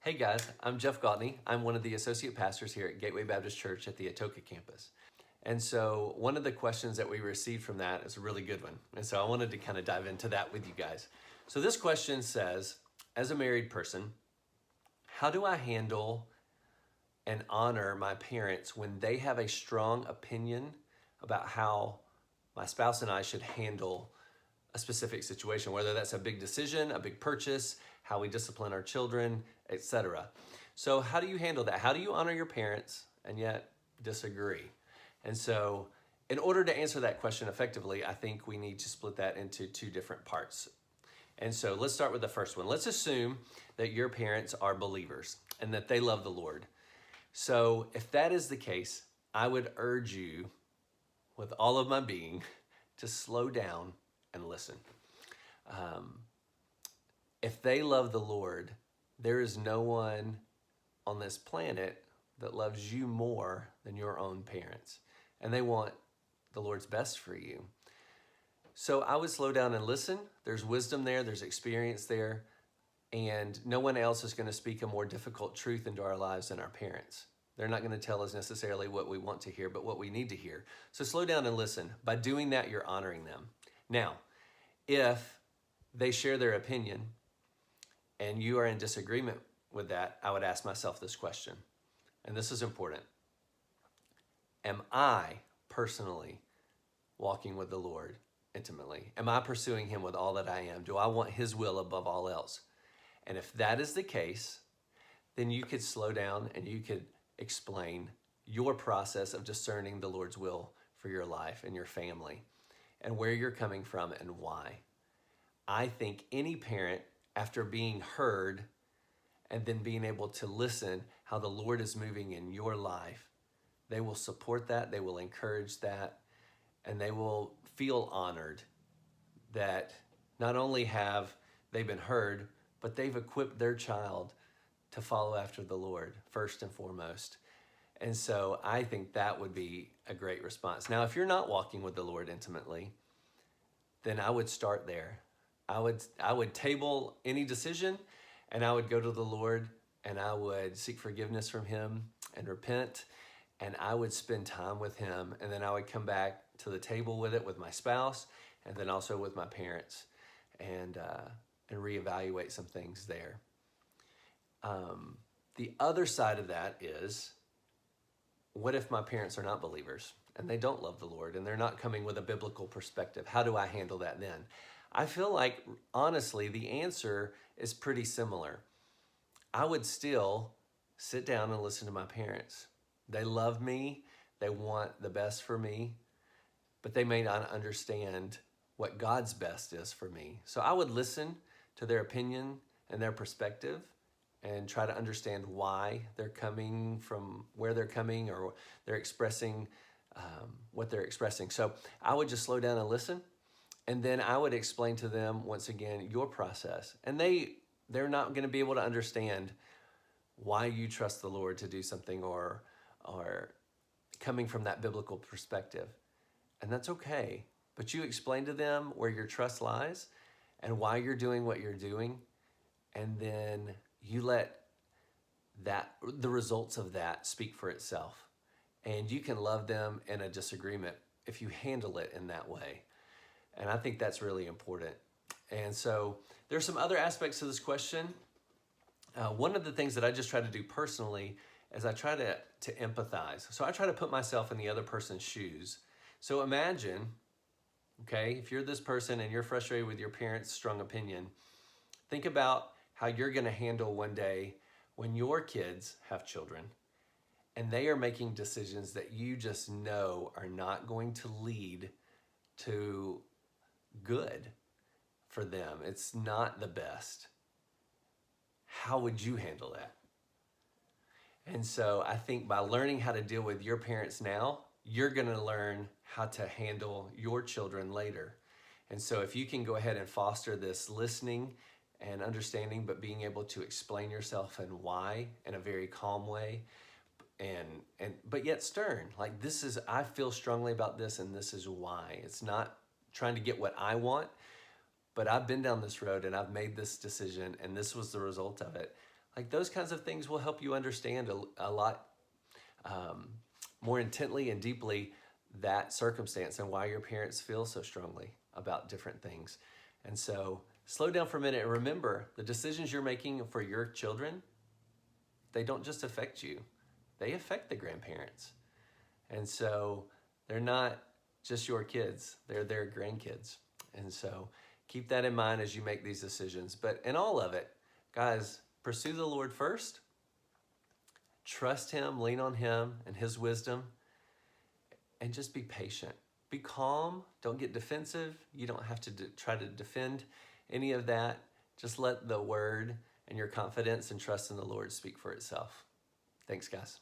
Hey guys, I'm Jeff Gautney. I'm one of the associate pastors here at Gateway Baptist Church at the Atoka campus. And so one of the questions that we received from that is a really good one. And so I wanted to kind of dive into that with you guys. So this question says, as a married person, how do I handle and honor my parents when they have a strong opinion about how my spouse and I should handle a specific situation, whether that's a big decision, a big purchase, how we discipline our children, etc. So how do you handle that? How do you honor your parents and yet disagree? And so in order to answer that question effectively, I think we need to split that into two different parts. And so let's start with the first one. Let's assume that your parents are believers and that they love the Lord. So if that is the case, I would urge you with all of my being to slow down and listen. If they love the Lord, there is no one on this planet that loves you more than your own parents. And they want the Lord's best for you. So I would slow down and listen. There's wisdom there, there's experience there, and no one else is going to speak a more difficult truth into our lives than our parents. They're not going to tell us necessarily what we want to hear, but what we need to hear. So slow down and listen. By doing that, you're honoring them. Now, if they share their opinion and you are in disagreement with that, I would ask myself this question, and this is important. Am I personally walking with the Lord intimately? Am I pursuing Him with all that I am? Do I want His will above all else? And if that is the case, then you could slow down and you could explain your process of discerning the Lord's will for your life and your family and where you're coming from and why. I think any parent, after being heard and then being able to listen how the Lord is moving in your life, they will support that, they will encourage that, and they will feel honored that not only have they been heard, but they've equipped their child to follow after the Lord first and foremost. And so I think that would be a great response. Now, if you're not walking with the Lord intimately, then I would start there. I would table any decision and I would go to the Lord and I would seek forgiveness from Him and repent, and I would spend time with Him, and then I would come back to the table with it with my spouse and then also with my parents and reevaluate some things there. The other side of that is, what if my parents are not believers and they don't love the Lord and they're not coming with a biblical perspective? How do I handle that then? I feel like, honestly, the answer is pretty similar. I would still sit down and listen to my parents. They love me, they want the best for me, but they may not understand what God's best is for me. So I would listen to their opinion and their perspective and try to understand why they're coming from where they're coming, or they're expressing what they're expressing. So I would just slow down and listen, and then I would explain to them once again your process. And they're not going to be able to understand why you trust the Lord to do something, or coming from that biblical perspective. And that's okay. But you explain to them where your trust lies and why you're doing what you're doing, and then you let the results of that speak for itself. And you can love them in a disagreement if you handle it in that way. And I think that's really important. And so there's some other aspects to this question. One of the things that I just try to do personally is I try to empathize. So I try to put myself in the other person's shoes. So imagine, okay, if you're this person and you're frustrated with your parents' strong opinion, think about how you're going to handle one day when your kids have children and they are making decisions that you just know are not going to lead to good for them. It's not the best. How would you handle that? And so I think by learning how to deal with your parents now, you're going to learn how to handle your children later. And so if you can go ahead and foster this listening and understanding, but being able to explain yourself and why in a very calm way, but yet stern, like, this is, I feel strongly about this and this is why. It's not trying to get what I want, but I've been down this road and I've made this decision and this was the result of it. Like those kinds of things will help you understand a lot more intently and deeply that circumstance and why your parents feel so strongly about different things. And so slow down for a minute and remember the decisions you're making for your children, they don't just affect you, they affect the grandparents. And so they're not just your kids, they're their grandkids. And so keep that in mind as you make these decisions. But in all of it, guys, pursue the Lord first. Trust Him, lean on Him and His wisdom, and just be patient. Be calm. Don't get defensive. You don't have to try to defend any of that. Just let the word and your confidence and trust in the Lord speak for itself. Thanks, guys.